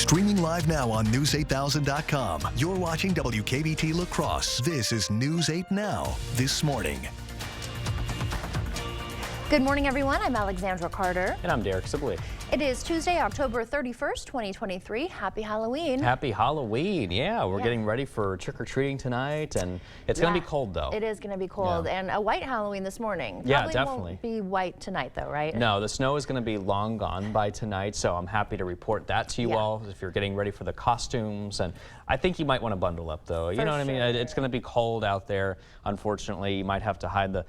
Streaming live now on News8000.com. You're watching WKBT La Crosse. This is News 8 Now. This morning. Good morning, everyone. I'm Alexandra Carter. And I'm Derek Sibley. It is Tuesday, October 31st, 2023. Happy Halloween. Happy Halloween. Yeah, we're getting ready for trick-or-treating tonight, and it's going to be cold, though. It is going to be cold, and a white Halloween this morning. Yeah, definitely. Won't be white tonight, though, right? No, the snow is going to be long gone by tonight, so I'm happy to report that to you all if you're getting ready for the costumes. And I think you might want to bundle up, though. You know what I mean? It's going to be cold out there. Unfortunately, you might have to hide the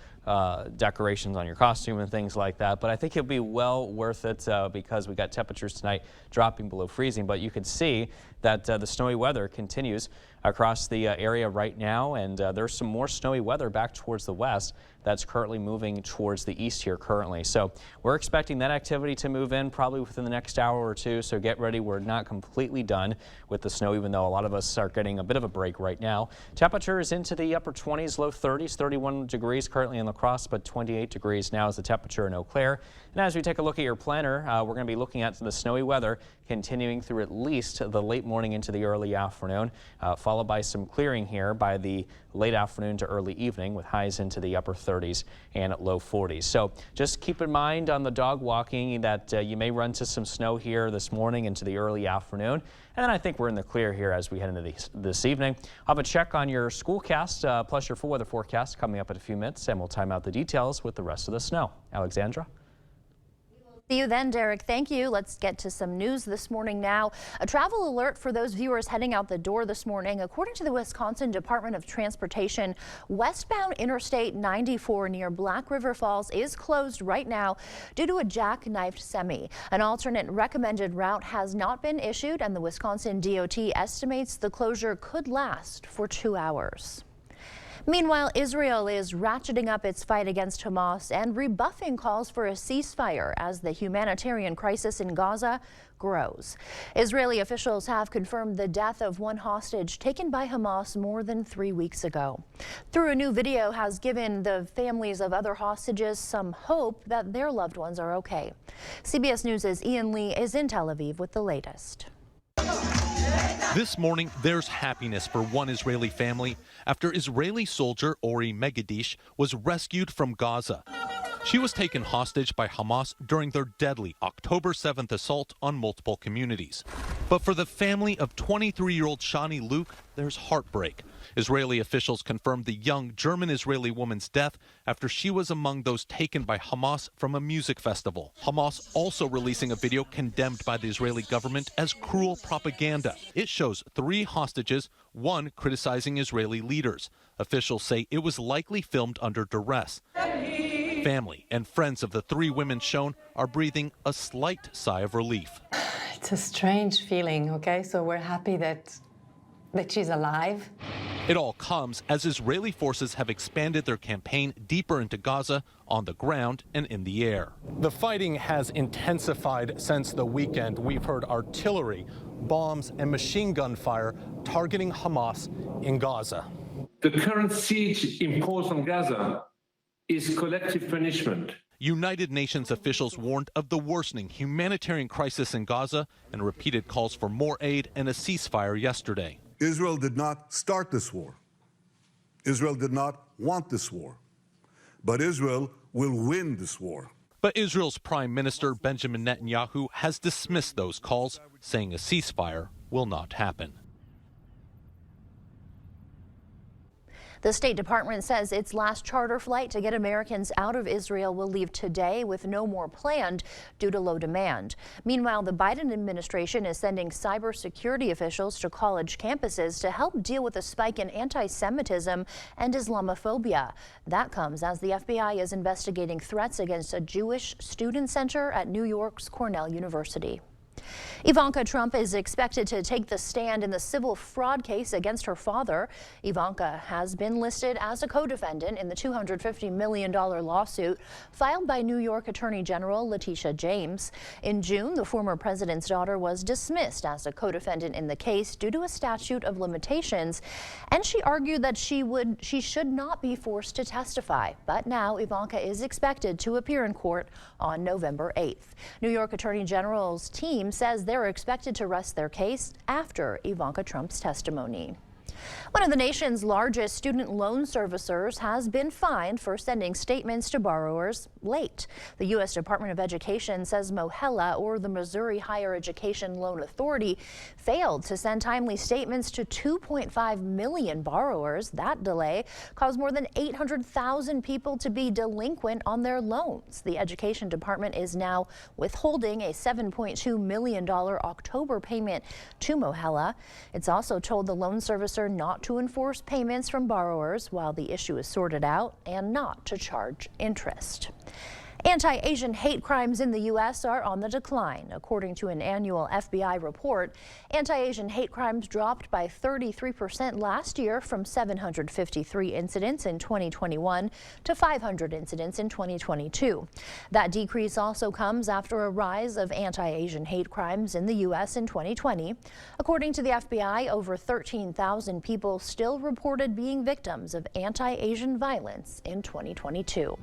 decorations on your costume and things like that, but I think it'll be well worth it because we got temperatures tonight dropping below freezing. But you can see that the snowy weather continues across the area right now, and there's some more snowy weather back towards the west that's currently moving towards the east here currently. So we're expecting that activity to move in probably within the next hour or two, so get ready. We're not completely done with the snow, even though a lot of us are getting a bit of a break right now. Temperatures into the upper 20s, low 30s, 31 degrees currently in La Crosse, but 28 degrees now is the temperature in Eau Claire. And as we take a look at your planner, we're going to be looking at the snowy weather continuing through at least the late morning into the early afternoon, followed by some clearing here by the late afternoon to early evening with highs into the upper 30s and low 40s. So just keep in mind on the dog walking that you may run into some snow here this morning into the early afternoon. And then I think we're in the clear here as we head into this evening. I'll have a check on your schoolcast plus your full weather forecast coming up in a few minutes, and we'll time out the details with the rest of the snow. Alexandra? See you then, Derek. Thank you. Let's get to some news this morning now. A travel alert for those viewers heading out the door this morning. According to the Wisconsin Department of Transportation, westbound Interstate 94 near Black River Falls is closed right now due to a jackknifed semi. An alternate recommended route has not been issued, and the Wisconsin DOT estimates the closure could last for 2 hours. Meanwhile, Israel is ratcheting up its fight against Hamas and rebuffing calls for a ceasefire as the humanitarian crisis in Gaza grows. Israeli officials have confirmed the death of one hostage taken by Hamas more than 3 weeks ago. Through a new video has given the families of other hostages some hope that their loved ones are okay. CBS News' Ian Lee is in Tel Aviv with the latest. This morning, there's happiness for one Israeli family after Israeli soldier Ori Megadish was rescued from Gaza. She was taken hostage by Hamas during their deadly October 7th assault on multiple communities. But for the family of 23-year-old Shani Luke, there's heartbreak. Israeli officials confirmed the young German-Israeli woman's death after she was among those taken by Hamas from a music festival. Hamas also releasing a video condemned by the Israeli government as cruel propaganda. It shows 3 hostages, one criticizing Israeli leaders. Officials say it was likely filmed under duress. Family and friends of the 3 women shown are breathing a slight sigh of relief. It's a strange feeling, okay? So we're happy that she's alive. It all comes as Israeli forces have expanded their campaign deeper into Gaza on the ground and in the air. The fighting has intensified since the weekend. We've heard artillery, bombs, and machine gun fire targeting Hamas in Gaza. The current siege imposed on Gaza is collective punishment. United Nations officials warned of the worsening humanitarian crisis in Gaza and repeated calls for more aid and a ceasefire yesterday. Israel did not start this war. Israel did not want this war. But Israel will win this war. But Israel's Prime Minister Benjamin Netanyahu has dismissed those calls, saying a ceasefire will not happen. The State Department says its last charter flight to get Americans out of Israel will leave today with no more planned due to low demand. Meanwhile, the Biden administration is sending cybersecurity officials to college campuses to help deal with a spike in anti-Semitism and Islamophobia. That comes as the FBI is investigating threats against a Jewish student center at New York's Cornell University. Ivanka Trump is expected to take the stand in the civil fraud case against her father. Ivanka has been listed as a co-defendant in the $250 million lawsuit filed by New York Attorney General Letitia James. In June, the former president's daughter was dismissed as a co-defendant in the case due to a statute of limitations, and she argued that she should not be forced to testify. But now Ivanka is expected to appear in court on November 8th. New York Attorney General's team says they're expected to rest their case after Ivanka Trump's testimony. One of the nation's largest student loan servicers has been fined for sending statements to borrowers late. The U.S. Department of Education says Mohela, or the Missouri Higher Education Loan Authority, failed to send timely statements to 2.5 million borrowers. That delay caused more than 800,000 people to be delinquent on their loans. The Education Department is now withholding a $7.2 million October payment to Mohela. It's also told the loan servicer not to enforce payments from borrowers while the issue is sorted out and not to charge interest. Anti-Asian hate crimes in the U.S. are on the decline. According to an annual FBI report, anti-Asian hate crimes dropped by 33% last year, from 753 incidents in 2021 to 500 incidents in 2022. That decrease also comes after a rise of anti-Asian hate crimes in the U.S. in 2020. According to the FBI, over 13,000 people still reported being victims of anti-Asian violence in 2022.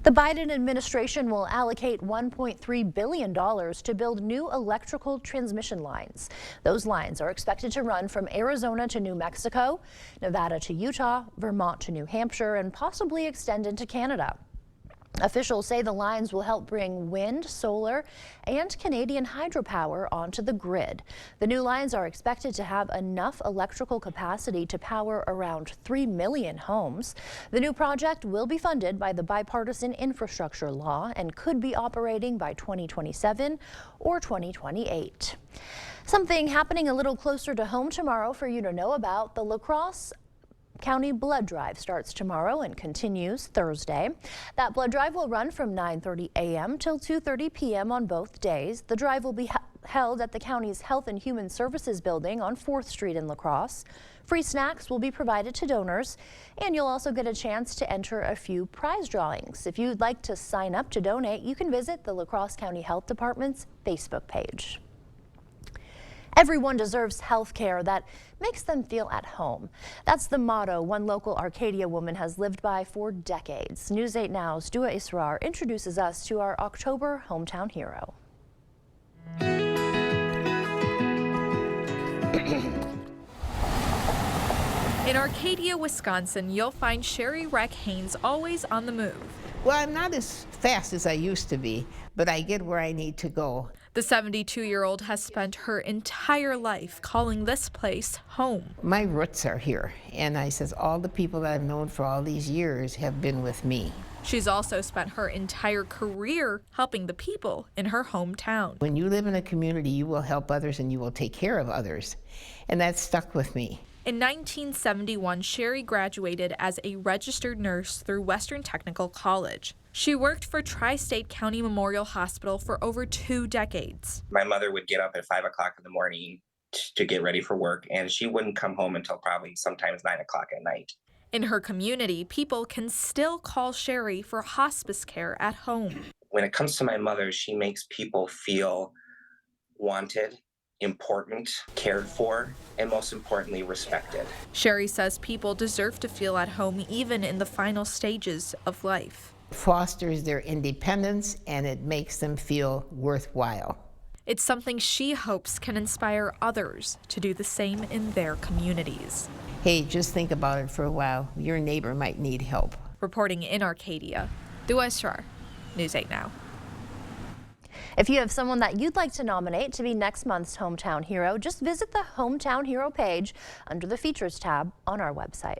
The Biden administration will allocate $1.3 billion to build new electrical transmission lines. Those lines are expected to run from Arizona to New Mexico, Nevada to Utah, Vermont to New Hampshire, and possibly extend into Canada. Officials say the lines will help bring wind, solar, and Canadian hydropower onto the grid. The new lines are expected to have enough electrical capacity to power around 3 million homes. The new project will be funded by the Bipartisan Infrastructure Law and could be operating by 2027 or 2028. Something happening a little closer to home tomorrow for you to know about. The La Crosse County Blood Drive starts tomorrow and continues Thursday. That blood drive will run from 9:30 a.m. till 2:30 p.m. on both days. The drive will be held at the county's Health and Human Services building on 4th Street in La Crosse. Free snacks will be provided to donors, and you'll also get a chance to enter a few prize drawings. If you'd like to sign up to donate, you can visit the La Crosse County Health Department's Facebook page. Everyone deserves health care that makes them feel at home. That's the motto one local Arcadia woman has lived by for decades. News 8 Now's Dua Israr introduces us to our October hometown hero. In Arcadia, Wisconsin, you'll find Sherry Reck Haynes always on the move. Well, I'm not as fast as I used to be, but I get where I need to go. The 72-year-old has spent her entire life calling this place home. My roots are here, and I says all the people that I've known for all these years have been with me. She's also spent her entire career helping the people in her hometown. When you live in a community, you will help others and you will take care of others, and that stuck with me. In 1971, Sherry graduated as a registered nurse through Western Technical College. She worked for Tri-State County Memorial Hospital for over 2 decades. My mother would get up at 5 o'clock in the morning to get ready for work, and she wouldn't come home until probably sometimes 9 o'clock at night. In her community, people can still call Sherry for hospice care at home. When it comes to my mother, she makes people feel wanted, important, cared for, and most importantly, respected. Sherry says people deserve to feel at home even in the final stages of life. Fosters their independence, and it makes them feel worthwhile. It's something she hopes can inspire others to do the same in their communities. Hey, just think about it for a while. Your neighbor might need help. Reporting in Arcadia, Dua Israr, News 8 Now. If you have someone that you'd like to nominate to be next month's Hometown Hero, just visit the Hometown Hero page under the Features tab on our website.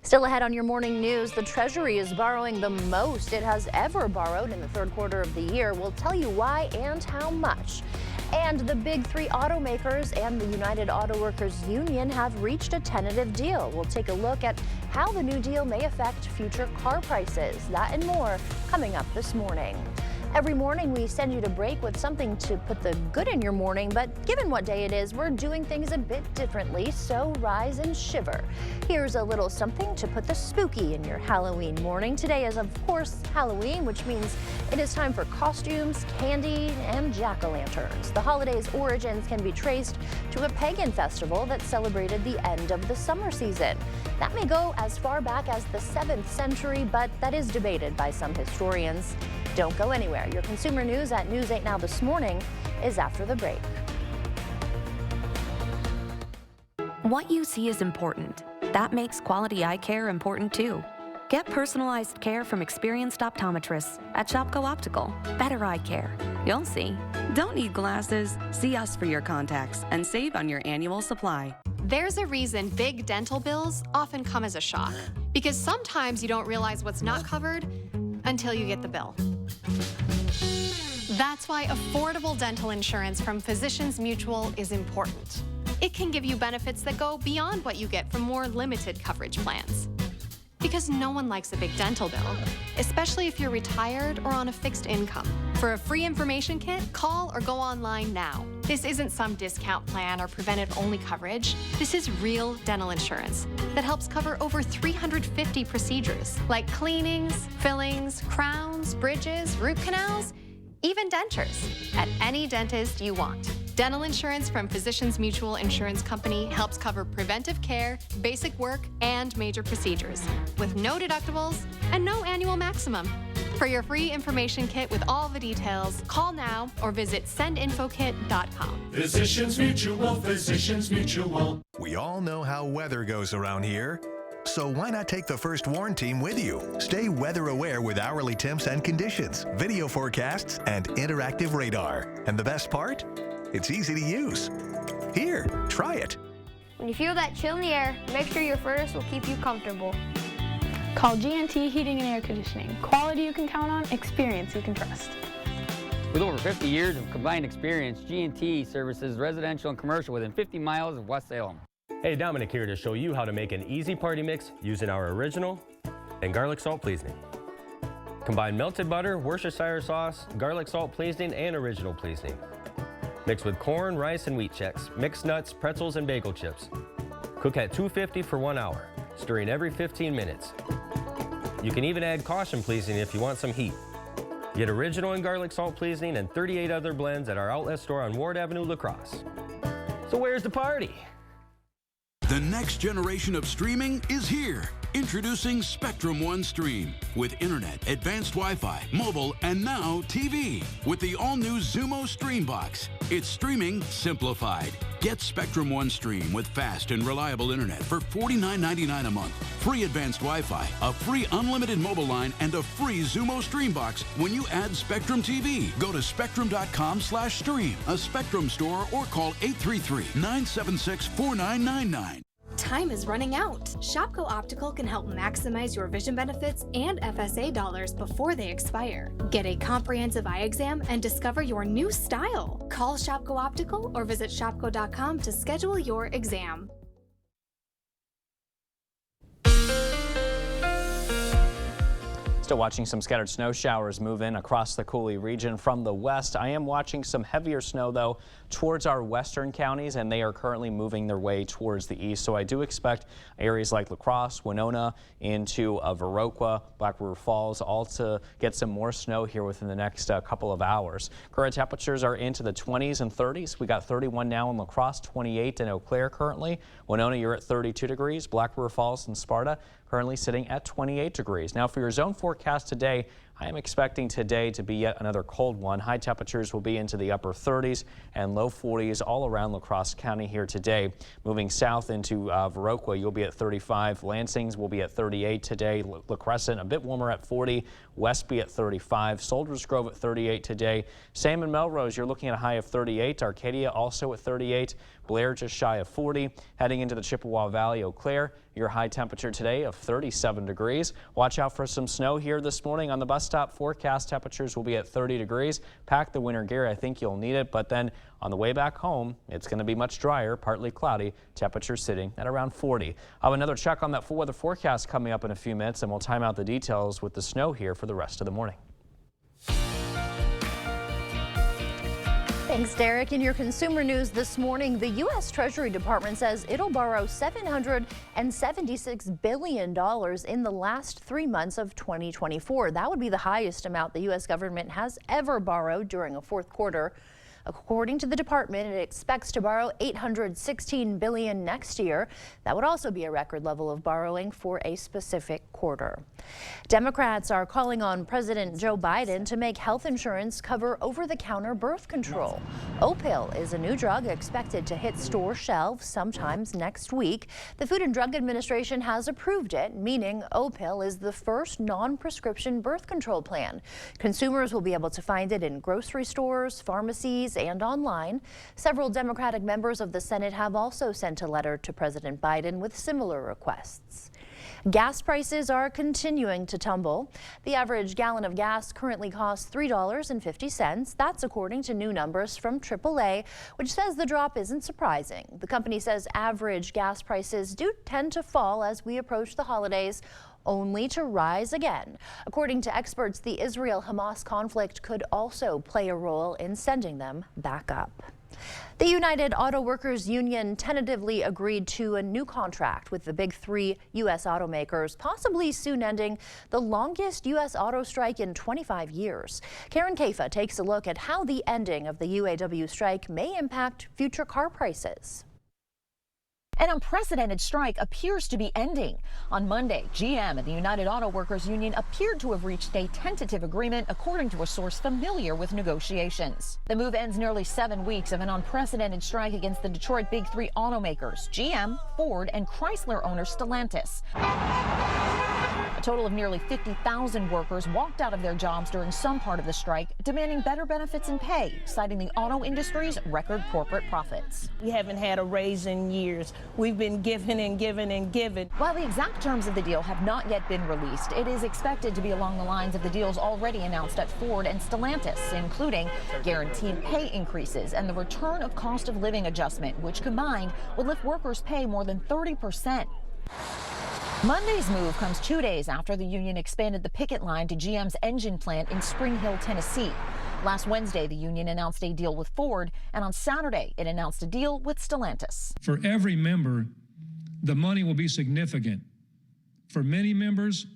Still ahead on your morning news, the Treasury is borrowing the most it has ever borrowed in the third quarter of the year. We'll tell you why and how much. And the big 3 automakers and the United Auto Workers Union have reached a tentative deal. We'll take a look at how the new deal may affect future car prices. That and more coming up this morning. Every morning we send you to break with something to put the good in your morning, but given what day it is, we're doing things a bit differently, so rise and shiver. Here's a little something to put the spooky in your Halloween morning. Today is, of course, Halloween, which means it is time for costumes, candy, and jack-o'-lanterns. The holiday's origins can be traced to a pagan festival that celebrated the end of the summer season. That may go as far back as the 7th century, but that is debated by some historians. Don't go anywhere. Your consumer news at News 8 Now this morning is after the break. What you see is important. That makes quality eye care important too. Get personalized care from experienced optometrists at Shopko Optical. Better eye care. You'll see. Don't need glasses? See us for your contacts and save on your annual supply. There's a reason big dental bills often come as a shock, because sometimes you don't realize what's not covered until you get the bill. That's why affordable dental insurance from Physicians Mutual is important. It can give you benefits that go beyond what you get from more limited coverage plans. Because no one likes a big dental bill, especially if you're retired or on a fixed income. For a free information kit, call or go online now. This isn't some discount plan or preventive-only coverage. This is real dental insurance that helps cover over 350 procedures, like cleanings, fillings, crowns, bridges, root canals, even dentures, at any dentist you want. Dental insurance from Physicians Mutual Insurance Company helps cover preventive care, basic work, and major procedures, with no deductibles and no annual maximum. For your free information kit with all the details, call now or visit sendinfokit.com. Physicians Mutual, Physicians Mutual. We all know how weather goes around here. So why not take the First Warn team with you? Stay weather aware with hourly temps and conditions, video forecasts, and interactive radar. And the best part? It's easy to use. Here, try it. When you feel that chill in the air, make sure your furnace will keep you comfortable. Call GNT Heating and Air Conditioning. Quality you can count on, experience you can trust. With over 50 years of combined experience, GNT services residential and commercial within 50 miles of West Salem. Hey, Dominic here to show you how to make an easy party mix using our original and garlic salt seasoning. Combine melted butter, Worcestershire sauce, garlic salt seasoning, and original seasoning. Mix with corn, rice, and wheat checks, mixed nuts, pretzels, and bagel chips. Cook at 250 for 1 hour, stirring every 15 minutes. You can even add caution seasoning if you want some heat. Get original and garlic salt seasoning and 38 other blends at our outlet store on Ward Avenue, La Crosse. So where's the party? The next generation of streaming is here. Introducing Spectrum One Stream with internet, advanced Wi-Fi, mobile, and now TV with the all-new Xumo Stream Box. It's streaming simplified. Get Spectrum One Stream with fast and reliable internet for $49.99 a month. Free advanced Wi-Fi, a free unlimited mobile line, and a free Xumo Stream Box when you add Spectrum TV. Go to spectrum.com/stream, a Spectrum store, or call 833-976-4999. Time is running out. Shopko Optical can help maximize your vision benefits and FSA dollars before they expire. Get a comprehensive eye exam and discover your new style. Call Shopko Optical or visit shopko.com to schedule your exam. Still watching some scattered snow showers move in across the Coulee region from the west. I am watching some heavier snow, though, towards our western counties, and they are currently moving their way towards the east. So I do expect areas like La Crosse, Winona, into Viroqua, Black River Falls, all to get some more snow here within the next couple of hours. Current temperatures are into the 20s and 30s. We got 31 now in La Crosse, 28 in Eau Claire currently. Winona, you're at 32 degrees. Black River Falls and Sparta currently sitting at 28 degrees. Now for your zone forecast today, I am expecting today to be yet another cold one. High temperatures will be into the upper 30s and low 40s all around La Crosse County here today. Moving south into Viroqua, you'll be at 35. Lansing's will be at 38 today. La Crescent a bit warmer at 40. Westby at 35. Soldiers Grove at 38 today. Sam and Melrose, you're looking at a high of 38. Arcadia also at 38. Blair just shy of 40. Heading into the Chippewa Valley, Eau Claire, your high temperature today of 37 degrees. Watch out for some snow here this morning on the bus stop. Forecast temperatures will be at 30 degrees. Pack the winter gear. I think you'll need it. But then on the way back home, it's going to be much drier, partly cloudy. Temperatures sitting at around 40. I'll have another check on that full weather forecast coming up in a few minutes, and we'll time out the details with the snow here for the rest of the morning. Thanks, Derek. In your consumer news this morning, the U.S. Treasury Department says it'll borrow $776 billion in the last 3 months of 2024. That would be the highest amount the U.S. government has ever borrowed during a fourth quarter. According to the department, it expects to borrow $816 billion next year. That would also be a record level of borrowing for a specific quarter. Democrats are calling on President Joe Biden to make health insurance cover over-the-counter birth control. Opill is a new drug expected to hit store shelves sometimes next week. The Food and Drug Administration has approved it, meaning Opill is the first non-prescription birth control plan. Consumers will be able to find it in grocery stores, pharmacies, and online. Several Democratic members of the Senate have also sent a letter to President Biden with similar requests. Gas prices are continuing to tumble. The average gallon of gas currently costs $3.50. That's according to new numbers from AAA, which says the drop isn't surprising. The company says average gas prices do tend to fall as we approach the holidays, only to rise again. According to experts, the Israel-Hamas conflict could also play a role in sending them back up. The United Auto Workers Union tentatively agreed to a new contract with the big three U.S. automakers, possibly soon ending the longest U.S. auto strike in 25 years. Karen Caifa takes a look at how the ending of the UAW strike may impact future car prices. An unprecedented strike appears to be ending. On Monday, GM and the United Auto Workers Union appeared to have reached a tentative agreement, according to a source familiar with negotiations. The move ends nearly 7 weeks of an unprecedented strike against the Detroit Big Three automakers, GM, Ford, and Chrysler owner Stellantis. A total of nearly 50,000 workers walked out of their jobs during some part of the strike, demanding better benefits and pay, citing the auto industry's record corporate profits. We haven't had a raise in years. We've been giving and giving and giving. While the exact terms of the deal have not yet been released, it is expected to be along the lines of the deals already announced at Ford and Stellantis, including guaranteed pay increases and the return of cost of living adjustment, which combined would lift workers' pay more than 30%. Monday's move comes 2 days after the union expanded the picket line to GM's engine plant in Spring Hill, Tennessee. Last Wednesday, the union announced a deal with Ford, and on Saturday, it announced a deal with Stellantis. For every member, the money will be significant. For many members,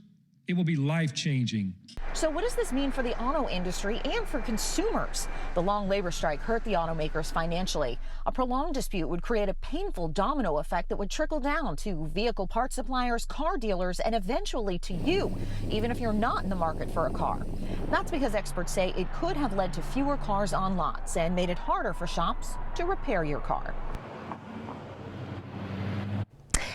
it will be life-changing. So what does this mean for the auto industry and for consumers? The long labor strike hurt the automakers financially. A prolonged dispute would create a painful domino effect that would trickle down to vehicle part suppliers, car dealers, and eventually to you, even if you're not in the market for a car. That's because experts say it could have led to fewer cars on lots and made it harder for shops to repair your car.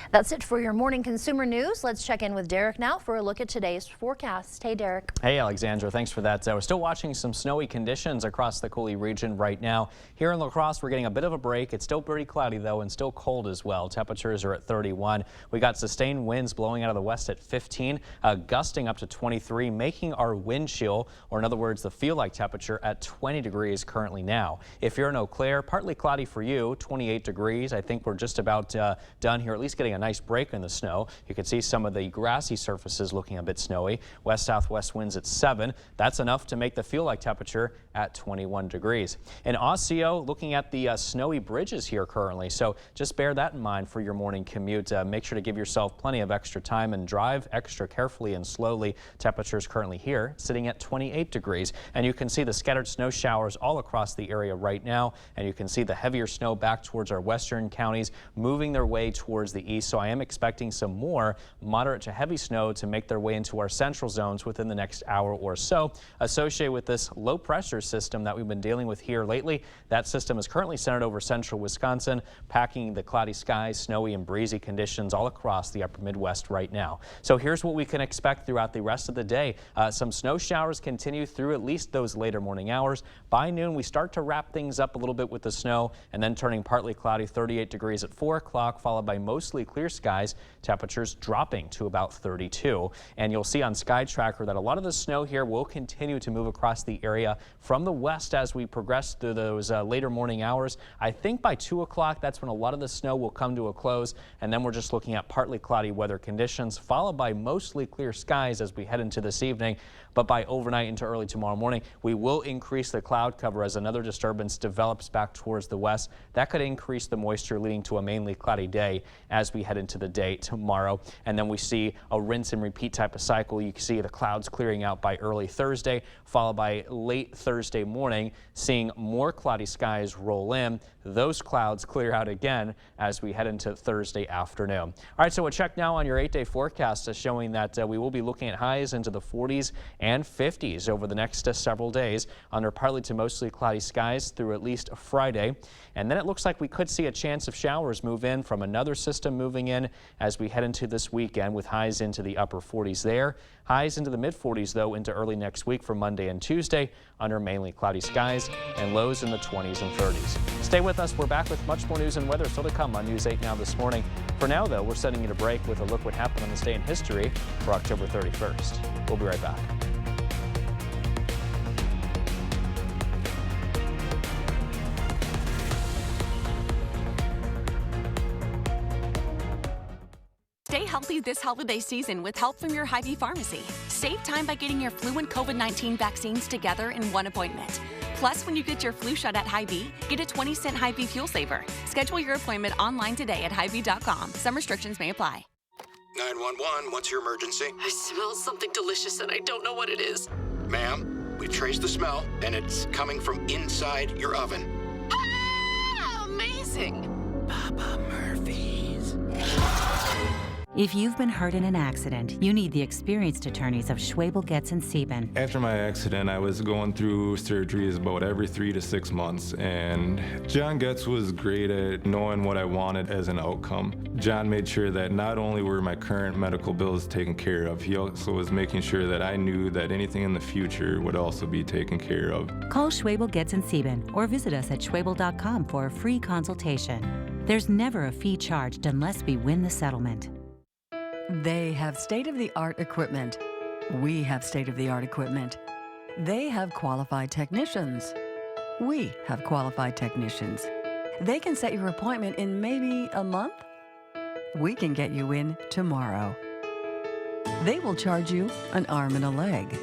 That's it for your morning consumer news. Let's check in with Derek now for a look at today's forecast. Hey, Derek. Hey, Alexandra. Thanks for that. We're still watching some snowy conditions across the Coulee region right now. Here in La Crosse, we're getting a bit of a break. It's still pretty cloudy, though, and still cold as well. Temperatures are at 31. We got sustained winds blowing out of the west at 15, gusting up to 23, making our wind chill, or in other words, the feel-like temperature at 20 degrees currently now. If you're in Eau Claire, partly cloudy for you, 28 degrees. I think we're just about done here, at least getting a nice break in the snow. You can see some of the grassy surfaces looking a bit snowy. West-southwest winds at 7. That's enough to make the feel-like temperature at 21 degrees. In Osseo, looking at the snowy bridges here currently, so just bear that in mind for your morning commute. Make sure to give yourself plenty of extra time and drive extra carefully and slowly. Temperatures currently here sitting at 28 degrees. And you can see the scattered snow showers all across the area right now. And you can see the heavier snow back towards our western counties, moving their way towards the east. So I am expecting some more moderate to heavy snow to make their way into our central zones within the next hour or so. Associated with this low pressure system that we've been dealing with here lately, that system is currently centered over central Wisconsin, packing the cloudy skies, snowy and breezy conditions all across the upper Midwest right now. So here's what we can expect throughout the rest of the day. Some snow showers continue through at least those later morning hours. By noon, we start to wrap things up a little bit with the snow and then turning partly cloudy, 38 degrees at 4 o'clock, followed by mostly clear skies, temperatures dropping to about 32. And you'll see on Sky Tracker that a lot of the snow here will continue to move across the area from the west as we progress through those later morning hours. I think by 2 o'clock, that's when a lot of the snow will come to a close. And then we're just looking at partly cloudy weather conditions, followed by mostly clear skies as we head into this evening. But by overnight into early tomorrow morning, we will increase the cloud cover as another disturbance develops back towards the west. That could increase the moisture, leading to a mainly cloudy day as we head into the day tomorrow. And then we see a rinse and repeat type of cycle. You can see the clouds clearing out by early Thursday, followed by late Thursday morning, seeing more cloudy skies roll in. Those clouds clear out again as we head into Thursday afternoon. All right, so a check now on your 8-day forecast is showing that we will be looking at highs into the 40s and 50s over the next several days under partly to mostly cloudy skies through at least Friday. And then it looks like we could see a chance of showers move in from another system moving in as we head into this weekend, with highs into the upper 40s there. Highs into the mid-40s, though, into early next week for Monday and Tuesday under mainly cloudy skies, and lows in the 20s and 30s. Stay with us. We're back with much more news and weather still to come on News 8 Now this morning. For now, though, we're setting you to break with a look what happened on this day in history for October 31st. We'll be right back. Stay healthy this holiday season with help from your Hy-Vee pharmacy. Save time by getting your flu and COVID-19 vaccines together in one appointment. Plus, when you get your flu shot at Hy-Vee, get a 20-cent Hy-Vee fuel saver. Schedule your appointment online today at Hy-Vee.com. Some restrictions may apply. 911, what's your emergency? I smell something delicious and I don't know what it is. Ma'am, we traced the smell and it's coming from inside your oven. Ah, amazing! Papa Murphy's. If you've been hurt in an accident, you need the experienced attorneys of Schwebel, Getz & Sieben. After my accident, I was going through surgeries about every 3 to 6 months, and John Getz was great at knowing what I wanted as an outcome. John made sure that not only were my current medical bills taken care of, he also was making sure that I knew that anything in the future would also be taken care of. Call Schwebel, Getz & Sieben or visit us at schwebel.com for a free consultation. There's never a fee charged unless we win the settlement. They have state-of-the-art equipment. We have state-of-the-art equipment. They have qualified technicians. We have qualified technicians. They can set your appointment in maybe a month. We can get you in tomorrow. They will charge you an arm and a leg.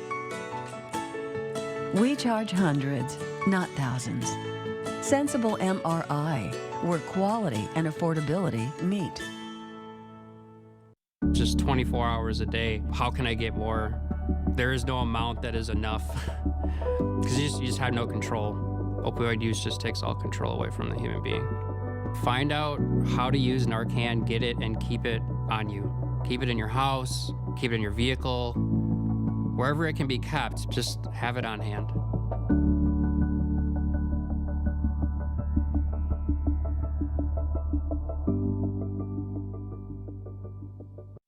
We charge hundreds, not thousands. Sensible MRI, where quality and affordability meet. Just 24 hours a day. How can I get more? There is no amount that is enough because you just have no control. Opioid use just takes all control away from the human being. Find out how to use Narcan, get it, and keep it on you. Keep it in your house, keep it in your vehicle. Wherever it can be kept, just have it on hand.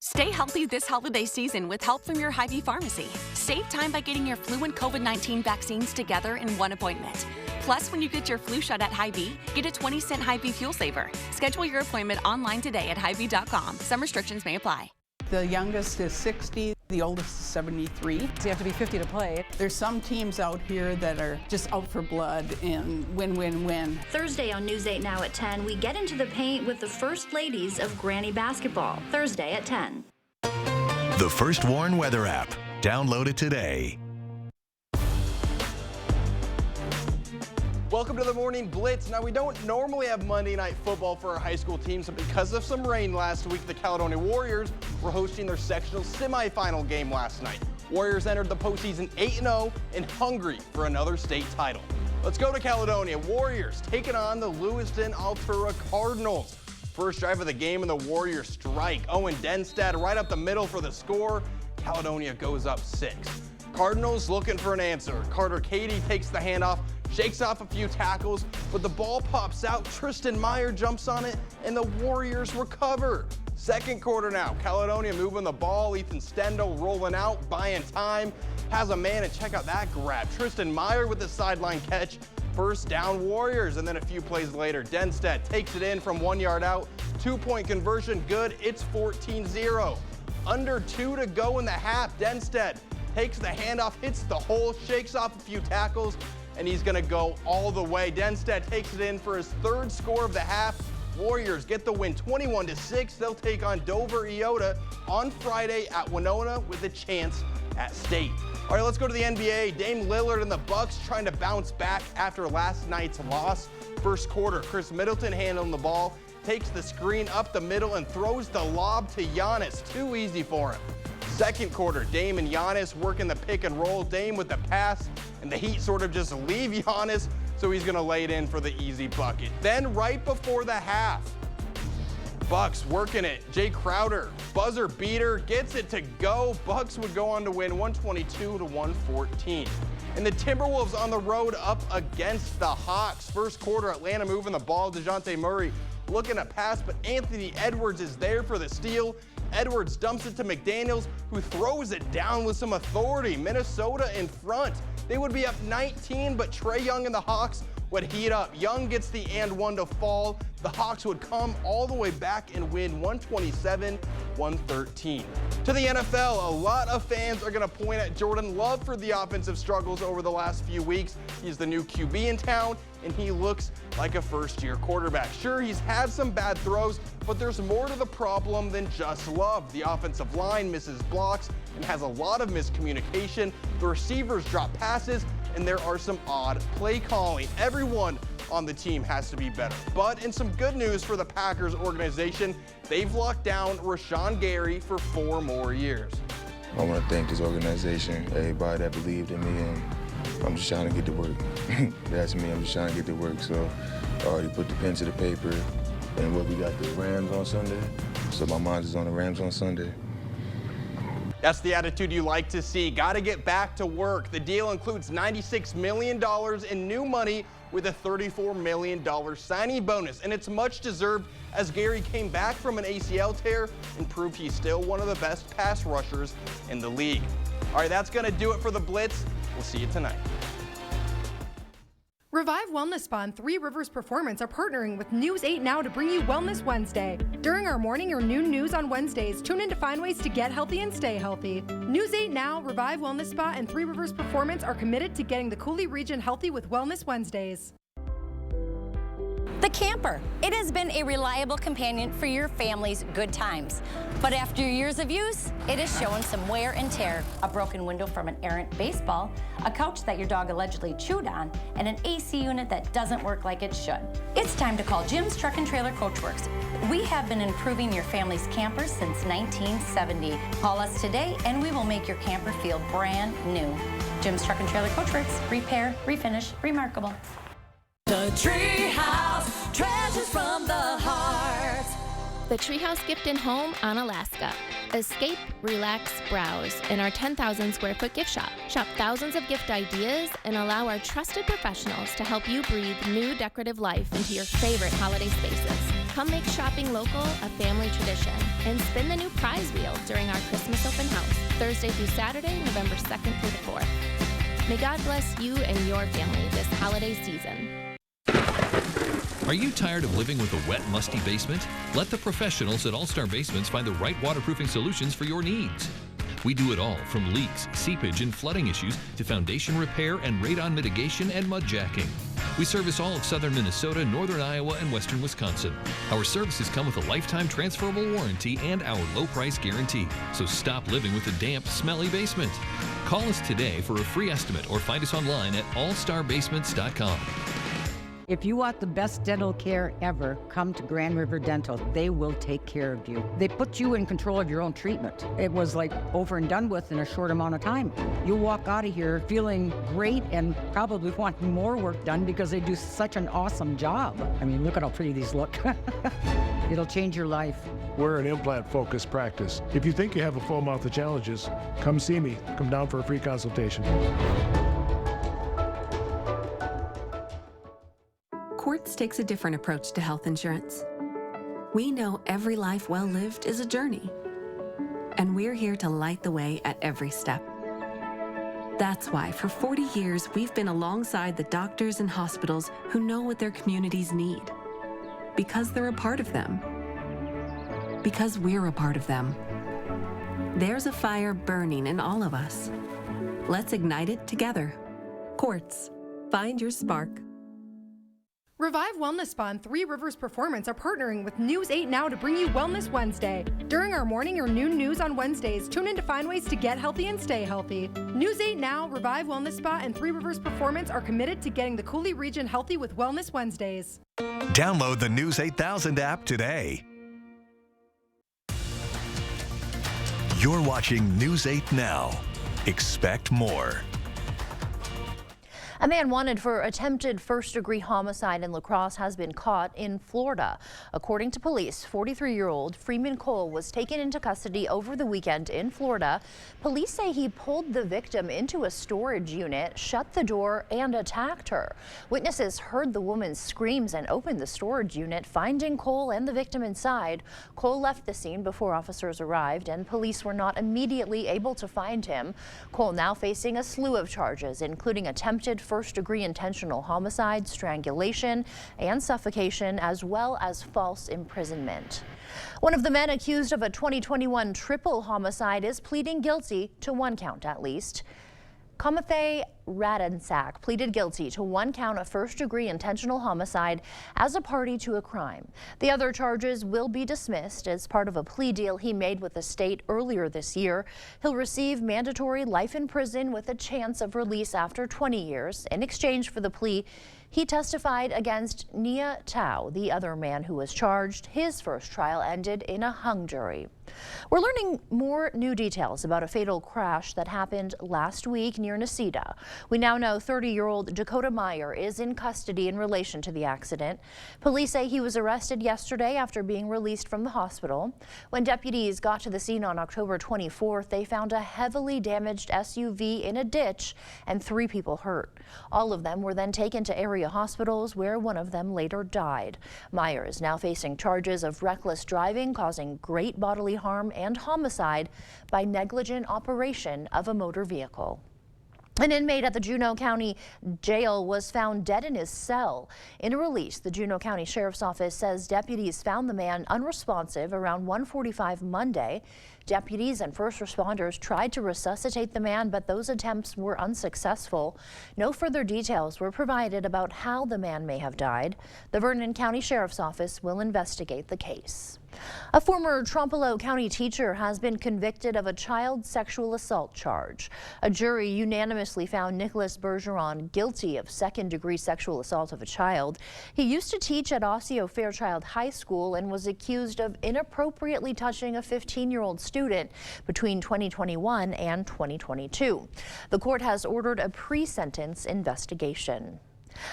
Stay healthy this holiday season with help from your Hy-Vee pharmacy. Save time by getting your flu and COVID-19 vaccines together in one appointment. Plus, when you get your flu shot at Hy-Vee, get a 20-cent Hy-Vee fuel saver. Schedule your appointment online today at Hy-Vee.com. Some restrictions may apply. The youngest is 60, the oldest is 73. So you have to be 50 to play. There's some teams out here that are just out for blood and win. Thursday on News 8 Now at 10, we get into the paint with the first ladies of Granny Basketball. Thursday at 10. The First Warn Weather app. Download it today. Welcome to the Morning Blitz. Now, we don't normally have Monday Night Football for our high school teams, but because of some rain last week, the Caledonia Warriors were hosting their sectional semifinal game last night. Warriors entered the postseason 8-0 and hungry for another state title. Let's go to Caledonia. Warriors taking on the Lewiston Altura Cardinals. First drive of the game and the Warriors strike. Owen Denstad right up the middle for the score. Caledonia goes up 6. Cardinals looking for an answer. Carter Cady takes the handoff, shakes off a few tackles, but the ball pops out. Tristan Meyer jumps on it, and the Warriors recover. Second quarter now. Caledonia moving the ball. Ethan Stendel rolling out, buying time. Has a man, and check out that grab. Tristan Meyer with the sideline catch. First down Warriors, and then a few plays later, Denstad takes it in from 1 yard out. 2-point conversion good. It's 14-0. Under 2 to go in the half. Denstad takes the handoff, hits the hole, shakes off a few tackles, and he's gonna go all the way. Denstad takes it in for his third score of the half. Warriors get the win 21-6. They'll take on Dover Iota on Friday at Winona with a chance at State. All right, let's go to the NBA. Dame Lillard and the Bucks trying to bounce back after last night's loss. First quarter, Chris Middleton handling the ball, takes the screen up the middle and throws the lob to Giannis. Too easy for him. Second quarter, Dame and Giannis working the pick and roll. Dame with the pass, and the Heat sort of just leave Giannis, so he's going to lay it in for the easy bucket. Then right before the half, Bucks working it. Jay Crowder, buzzer beater, gets it to go. Bucks would go on to win 122-114. And the Timberwolves on the road up against the Hawks. First quarter, Atlanta moving the ball. DeJounte Murray looking to pass, but Anthony Edwards is there for the steal. Edwards dumps it to McDaniels, who throws it down with some authority. Minnesota in front. They would be up 19, but Trae Young and the Hawks would heat up. Young gets the and one to fall. The Hawks would come all the way back and win 127-113. To the NFL, a lot of fans are going to point at Jordan Love for the offensive struggles over the last few weeks. He's the new QB in town, and he looks like a first-year quarterback. Sure, he's had some bad throws, but there's more to the problem than just Love. The offensive line misses blocks and has a lot of miscommunication. The receivers drop passes, and there are some odd play calling. Everyone on the team has to be better. But in some good news for the Packers organization, they've locked down Rashawn Gary for 4 more years. I want to thank this organization, everybody that believed in me, and I'm just trying to get to work. That's me, I'm just trying to get to work. So I already put the pen to the paper, and we got the Rams on Sunday, so my mind is on the Rams on Sunday. That's the attitude you like to see. Got to get back to work. The deal includes $96 million in new money with a $34 million signing bonus, and it's much deserved as Gary came back from an ACL tear and proved he's still one of the best pass rushers in the league. All right, that's going to do it for the Blitz. We'll see you tonight. Revive Wellness Spa and Three Rivers Performance are partnering with News 8 Now to bring you Wellness Wednesday. During our morning or noon news on Wednesdays, tune in to find ways to get healthy and stay healthy. News 8 Now, Revive Wellness Spa, and Three Rivers Performance are committed to getting the Cooley region healthy with Wellness Wednesdays. The camper. It has been a reliable companion for your family's good times. But after years of use, it has shown some wear and tear. A broken window from an errant baseball, a couch that your dog allegedly chewed on, and an AC unit that doesn't work like it should. It's time to call Jim's Truck and Trailer Coachworks. We have been improving your family's campers since 1970. Call us today and we will make your camper feel brand new. Jim's Truck and Trailer Coachworks. Repair, refinish, remarkable. The Treehouse, treasures from the heart. The Treehouse Gift and Home on Alaska. Escape, relax, browse in our 10,000 square foot gift shop. Shop thousands of gift ideas and allow our trusted professionals to help you breathe new decorative life into your favorite holiday spaces. Come make shopping local a family tradition and spin the new prize wheel during our Christmas open house, Thursday through Saturday, November 2nd through the 4th. May God bless you and your family this holiday season. Are you tired of living with a wet, musty basement? Let the professionals at All-Star Basements find the right waterproofing solutions for your needs. We do it all, from leaks, seepage, and flooding issues to foundation repair and radon mitigation and mud jacking. We service all of southern Minnesota, northern Iowa, and western Wisconsin. Our services come with a lifetime transferable warranty and our low price guarantee. So stop living with a damp, smelly basement. Call us today for a free estimate or find us online at allstarbasements.com. If you want the best dental care ever, come to Grand River Dental. They will take care of you. They put you in control of your own treatment. It was like over and done with in a short amount of time. You'll walk out of here feeling great and probably wanting more work done because they do such an awesome job. I mean, look at how pretty these look. It'll change your life. We're an implant-focused practice. If you think you have a full mouth of challenges, come see me. Come down for a free consultation. Quartz takes a different approach to health insurance. We know every life well lived is a journey, and we're here to light the way at every step. That's why for 40 years we've been alongside the doctors and hospitals who know what their communities need. Because they're a part of them. Because we're a part of them. There's a fire burning in all of us. Let's ignite it together. Quartz. Find your spark. Revive Wellness Spa and Three Rivers Performance are partnering with News 8 Now to bring you Wellness Wednesday. During our morning or noon news on Wednesdays, tune in to find ways to get healthy and stay healthy. News 8 Now, Revive Wellness Spa, and Three Rivers Performance are committed to getting the Cooley region healthy with Wellness Wednesdays. Download the News 8000 app today. You're watching News 8 Now. Expect more. A man wanted for attempted first-degree homicide in La Crosse has been caught in Florida. According to police, 43-year-old Freeman Cole was taken into custody over the weekend in Florida. Police say he pulled the victim into a storage unit, shut the door, and attacked her. Witnesses heard the woman's screams and opened the storage unit, finding Cole and the victim inside. Cole left the scene before officers arrived, and police were not immediately able to find him. Cole now facing a slew of charges, including attempted first-degree intentional homicide, strangulation, and suffocation, as well as false imprisonment. One of the men accused of a 2021 triple homicide is pleading guilty to one count at least. Komathay Radensak pleaded guilty to one count of first-degree intentional homicide as a party to a crime. The other charges will be dismissed as part of a plea deal he made with the state earlier this year. He'll receive mandatory life in prison with a chance of release after 20 years. In exchange for the plea, he testified against Nia Tao, the other man who was charged. His first trial ended in a hung jury. We're learning more new details about a fatal crash that happened last week near Necedah. We now know 30-year-old Dakota Meyer is in custody in relation to the accident. Police say he was arrested yesterday after being released from the hospital. When deputies got to the scene on October 24th, they found a heavily damaged SUV in a ditch and 3 people hurt. All of them were then taken to area hospitals, where one of them later died. Meyer is now facing charges of reckless driving, causing great bodily harm, and homicide by negligent operation of a motor vehicle. An inmate at the Juneau County Jail was found dead in his cell. In a release, the Juneau County Sheriff's Office says deputies found the man unresponsive around 1:45 Monday. Deputies and first responders tried to resuscitate the man, but those attempts were unsuccessful. No further details were provided about how the man may have died. The Vernon County Sheriff's Office will investigate the case. A former Trempealeau County teacher has been convicted of a child sexual assault charge. A jury unanimously found Nicholas Bergeron guilty of second-degree sexual assault of a child. He used to teach at Osseo Fairchild High School and was accused of inappropriately touching a 15-year-old student between 2021 and 2022. The court has ordered a pre-sentence investigation.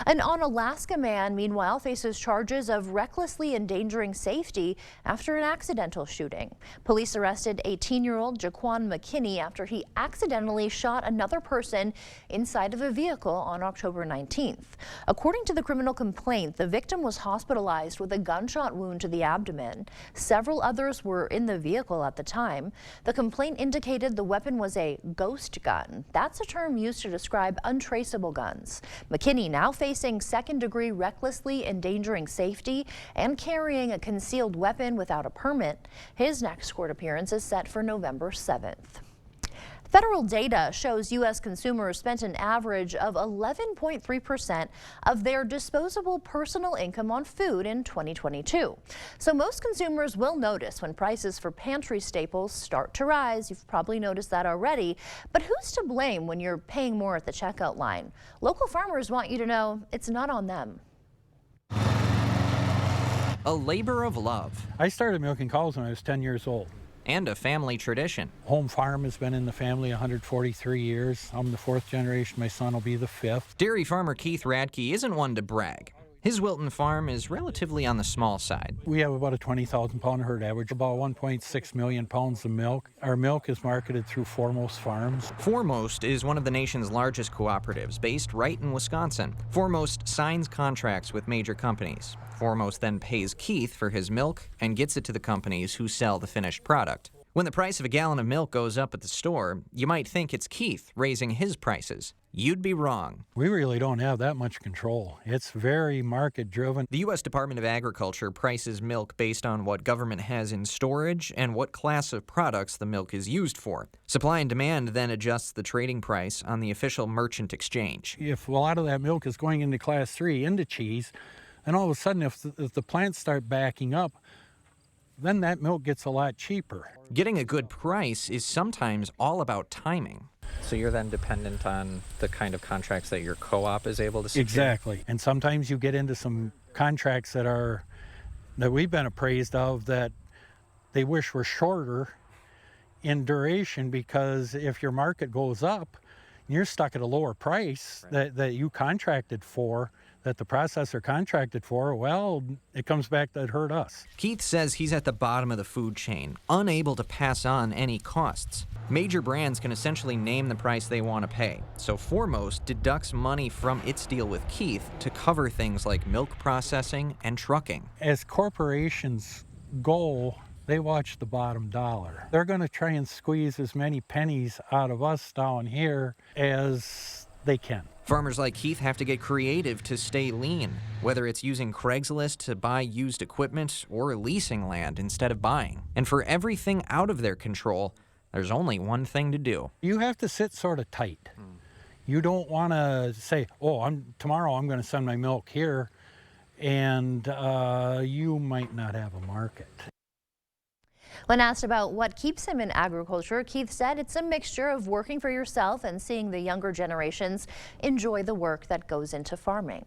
An Onalaska man, meanwhile, faces charges of recklessly endangering safety after an accidental shooting. Police arrested 18-year-old Jaquan McKinney after he accidentally shot another person inside of a vehicle on October 19th. According to the criminal complaint, the victim was hospitalized with a gunshot wound to the abdomen. Several others were in the vehicle at the time. The complaint indicated the weapon was a ghost gun. That's a term used to describe untraceable guns. McKinney now facing second-degree recklessly endangering safety and carrying a concealed weapon without a permit. His next court appearance is set for November 7th. Federal data shows U.S. consumers spent an average of 11.3% of their disposable personal income on food in 2022. So most consumers will notice when prices for pantry staples start to rise. You've probably noticed that already. But who's to blame when you're paying more at the checkout line? Local farmers want you to know it's not on them. A labor of love. I started milking cows when I was 10 years old. And a family tradition. Home farm has been in the family 143 years. I'm the 4th generation. My son will be the 5th. Dairy farmer Keith Radke isn't one to brag. His Wilton farm is relatively on the small side. We have about a 20,000 pound herd average, about 1.6 million pounds of milk. Our milk is marketed through Foremost Farms. Foremost is one of the nation's largest cooperatives, based right in Wisconsin. Foremost signs contracts with major companies. Foremost then pays Keith for his milk and gets it to the companies who sell the finished product. When the price of a gallon of milk goes up at the store, you might think it's Keith raising his prices. You'd be wrong. We really don't have that much control. It's very market-driven. The U.S. Department of Agriculture prices milk based on what government has in storage and what class of products the milk is used for. Supply and demand then adjusts the trading price on the official merchant exchange. If a lot of that milk is going into Class 3, into cheese, And all of a sudden, if the plants start backing up, then that milk gets a lot cheaper. Getting a good price is sometimes all about timing. So you're then dependent on the kind of contracts that your co-op is able to secure? Exactly. And sometimes you get into some contracts that we've been appraised of that they wish were shorter in duration, because if your market goes up, you're stuck at a lower price that you contracted for, that the processor contracted for, well, it comes back that hurt us. Keith says he's at the bottom of the food chain, unable to pass on any costs. Major brands can essentially name the price they want to pay, so Foremost deducts money from its deal with Keith to cover things like milk processing and trucking. As corporations go, they watch the bottom dollar. They're going to try and squeeze as many pennies out of us down here as they can. Farmers like Keith have to get creative to stay lean, whether it's using Craigslist to buy used equipment or leasing land instead of buying. And for everything out of their control, there's only one thing to do. You have to sit sort of tight. You don't want to say, oh, tomorrow I'm going to send my milk here, and you might not have a market. When asked about what keeps him in agriculture, Keith said it's a mixture of working for yourself and seeing the younger generations enjoy the work that goes into farming.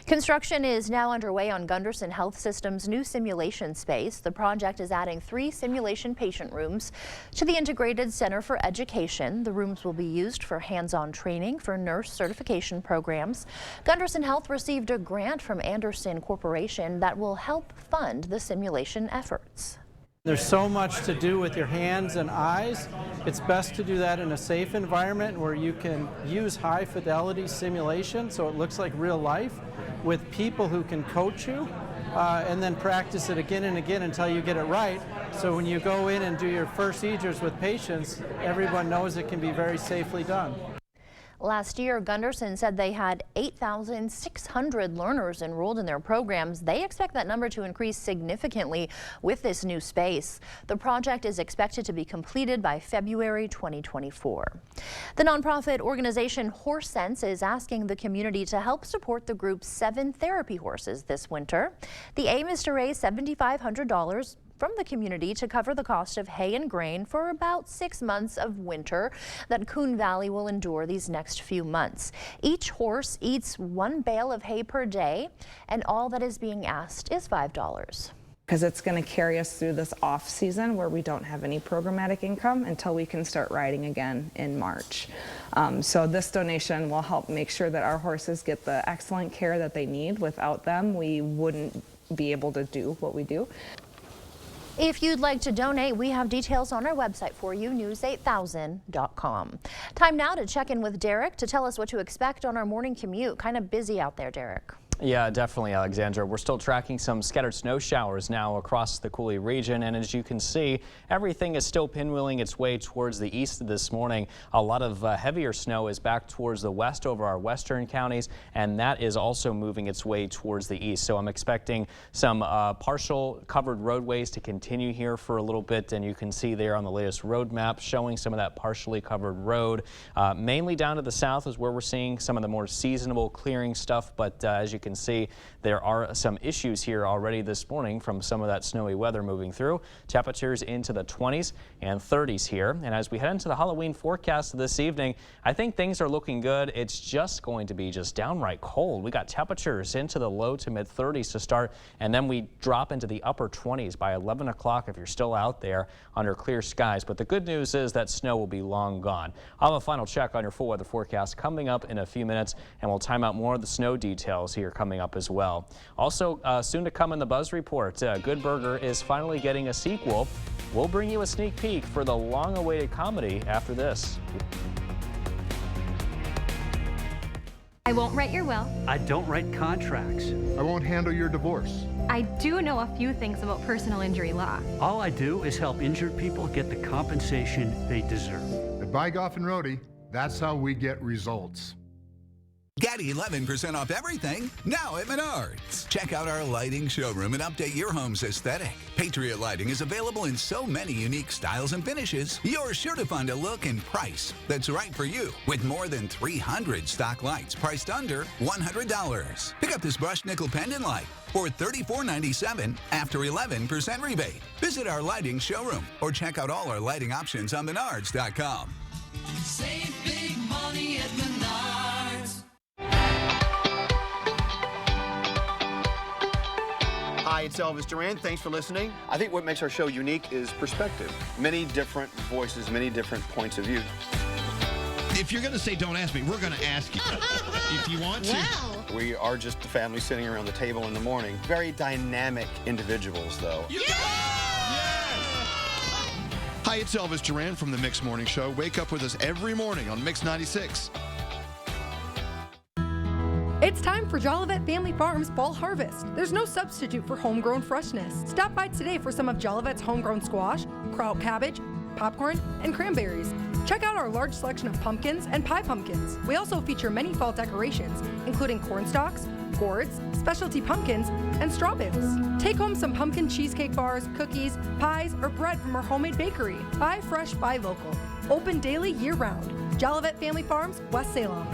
Construction is now underway on Gunderson Health System's new simulation space. The project is adding 3 simulation patient rooms to the Integrated Center for Education. The rooms will be used for hands-on training for nurse certification programs. Gunderson Health received a grant from Anderson Corporation that will help fund the simulation efforts. There's so much to do with your hands and eyes. It's best to do that in a safe environment where you can use high fidelity simulation so it looks like real life, with people who can coach you, and then practice it again and again until you get it right. So when you go in and do your procedures with patients, everyone knows it can be very safely done. Last year, Gunderson said they had 8,600 learners enrolled in their programs. They expect that number to increase significantly with this new space. The project is expected to be completed by February 2024. The nonprofit organization HorseSense is asking the community to help support the group's 7 therapy horses this winter. The aim is to raise $7,500 from the community to cover the cost of hay and grain for about 6 months of winter that Coon Valley will endure these next few months. Each horse eats 1 bale of hay per day, and all that is being asked is $5. Because it's going to carry us through this off season where we don't have any programmatic income until we can start riding again in March. So this donation will help make sure that our horses get the excellent care that they need. Without them, we wouldn't be able to do what we do. If you'd like to donate, we have details on our website for you, news8000.com. Time now to check in with Derek to tell us what to expect on our morning commute. Kind of busy out there, Derek. Yeah, definitely, Alexandra. We're still tracking some scattered snow showers now across the Coulee region, and as you can see, everything is still pinwheeling its way towards the east this morning. A lot of heavier snow is back towards the west over our western counties, and that is also moving its way towards the east. So I'm expecting some partial covered roadways to continue here for a little bit, and you can see there on the latest road map showing some of that partially covered road. Mainly down to the south is where we're seeing some of the more seasonable clearing stuff, but as you can see, there are some issues here already this morning from some of that snowy weather moving through. Temperatures into the 20s and 30s here. And as we head into the Halloween forecast this evening, I think things are looking good. It's just going to be just downright cold. We got temperatures into the low to mid 30s to start, and then we drop into the upper 20s by 11 o'clock if you're still out there under clear skies. But the good news is that snow will be long gone. I'll have a final check on your full weather forecast coming up in a few minutes, and we'll time out more of the snow details here coming up as well. Also, soon to come in the Buzz Report, Good Burger is finally getting a sequel. We'll bring you a sneak peek for the long-awaited comedy after this. I won't write your will. I don't write contracts. I won't handle your divorce. I do know a few things about personal injury law. All I do is help injured people get the compensation they deserve. At Bygoff and Rohde, that's how we get results. Get 11% off everything now at Menards. Check out our lighting showroom and update your home's aesthetic. Patriot Lighting is available in so many unique styles and finishes, you're sure to find a look and price that's right for you. With more than 300 stock lights priced under $100. Pick up this brushed nickel pendant light for $34.97 after 11% rebate. Visit our lighting showroom or check out all our lighting options on Menards.com. Save big money at Menards. Hi, it's Elvis Duran. Thanks for listening. I think what makes our show unique is perspective. Many different voices, many different points of view. If you're going to say don't ask me, we're going to ask you. If you want to. Wow. We are just the family sitting around the table in the morning. Very dynamic individuals, though. Yeah! Hi, it's Elvis Duran from the Mix Morning Show. Wake up with us every morning on Mix 96. It's time for Jolivet Family Farms Fall Harvest. There's no substitute for homegrown freshness. Stop by today for some of Jolivet's homegrown squash, kraut cabbage, popcorn, and cranberries. Check out our large selection of pumpkins and pie pumpkins. We also feature many fall decorations, including corn stalks, gourds, specialty pumpkins, and straw bales. Take home some pumpkin cheesecake bars, cookies, pies, or bread from our homemade bakery. Buy fresh, buy local. Open daily year-round. Jolivet Family Farms, West Salem.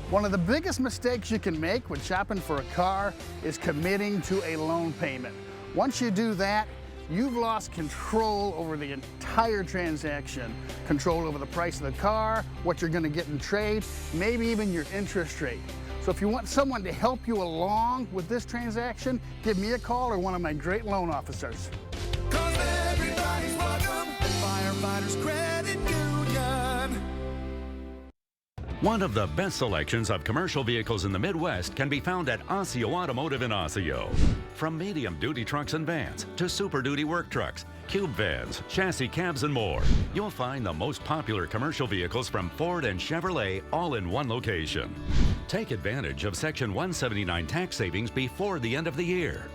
One of the biggest mistakes you can make when shopping for a car is committing to a loan payment. Once you do that, you've lost control over the entire transaction. Control over the price of the car, what you're gonna get in trade, maybe even your interest rate. So if you want someone to help you along with this transaction, give me a call or one of my great loan officers. 'Cause everybody's welcome at Firefighters Credit Union. One of the best selections of commercial vehicles in the Midwest can be found at Osseo Automotive in Osseo. From medium-duty trucks and vans to super-duty work trucks, cube vans, chassis cabs, and more, you'll find the most popular commercial vehicles from Ford and Chevrolet all in one location. Take advantage of Section 179 tax savings before the end of the year.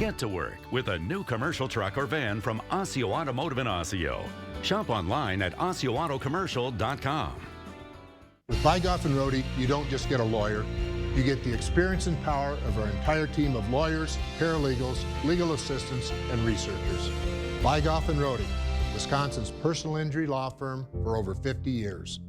Get to work with a new commercial truck or van from Osseo Automotive in Osseo. Shop online at OsseoAutoCommercial.com. With Bygoff & Rohde, you don't just get a lawyer, you get the experience and power of our entire team of lawyers, paralegals, legal assistants, and researchers. Bygoff & Rohde, Wisconsin's personal injury law firm for over 50 years.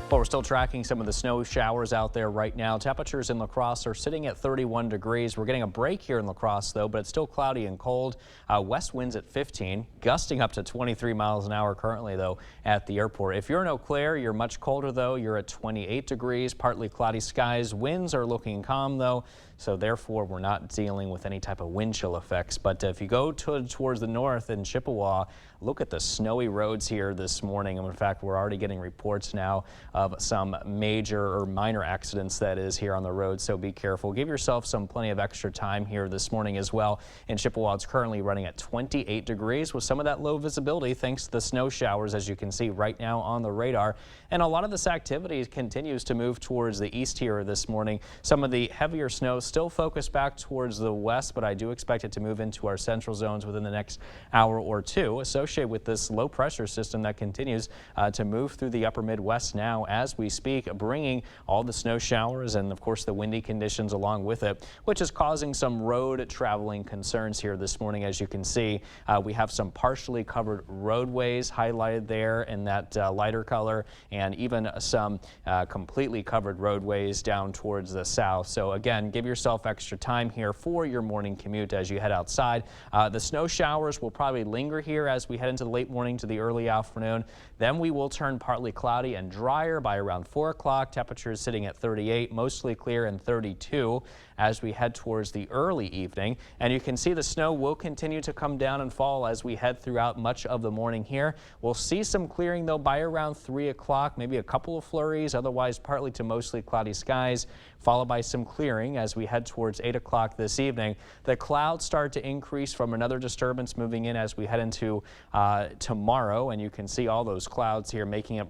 Well, we're still tracking some of the snow showers out there right now. Temperatures in La Crosse are sitting at 31 degrees. We're getting a break here in La Crosse, though, but it's still cloudy and cold. West winds at 15, gusting up to 23 miles an hour currently, though, at the airport. If you're in Eau Claire, you're much colder, though. You're at 28 degrees, partly cloudy skies. Winds are looking calm, though, so therefore we're not dealing with any type of wind chill effects. But if you go towards the north in Chippewa, look at the snowy roads here this morning. And in fact, we're already getting reports now of some major or minor accidents that is here on the road, so be careful. Give yourself plenty of extra time here this morning as well. In Chippewa, it's currently running at 28 degrees with some of that low visibility thanks to the snow showers, as you can see right now on the radar. And a lot of this activity continues to move towards the east here this morning. Some of the heavier snow still focused back towards the west, but I do expect it to move into our central zones within the next hour or two, associated with this low pressure system that continues to move through the upper Midwest now as we speak, bringing all the snow showers and of course the windy conditions along with it, which is causing some road traveling concerns here this morning. As you can see, we have some partially covered roadways highlighted there in that lighter color, and even some completely covered roadways down towards the south. So again, give yourself extra time here for your morning commute as you head outside. The snow showers will probably linger here as we head into the late morning to the early afternoon. Then we will turn partly cloudy and drier by around 4 o'clock. Temperatures sitting at 38, mostly clear, and 32 as we head towards the early evening. And you can see the snow will continue to come down and fall as we head throughout much of the morning here. We'll see some clearing though by around 3 o'clock, maybe a couple of flurries, otherwise partly to mostly cloudy skies, followed by some clearing as we head towards 8 o'clock this evening. The clouds start to increase from another disturbance moving in as we head into tomorrow, and you can see all those clouds here making it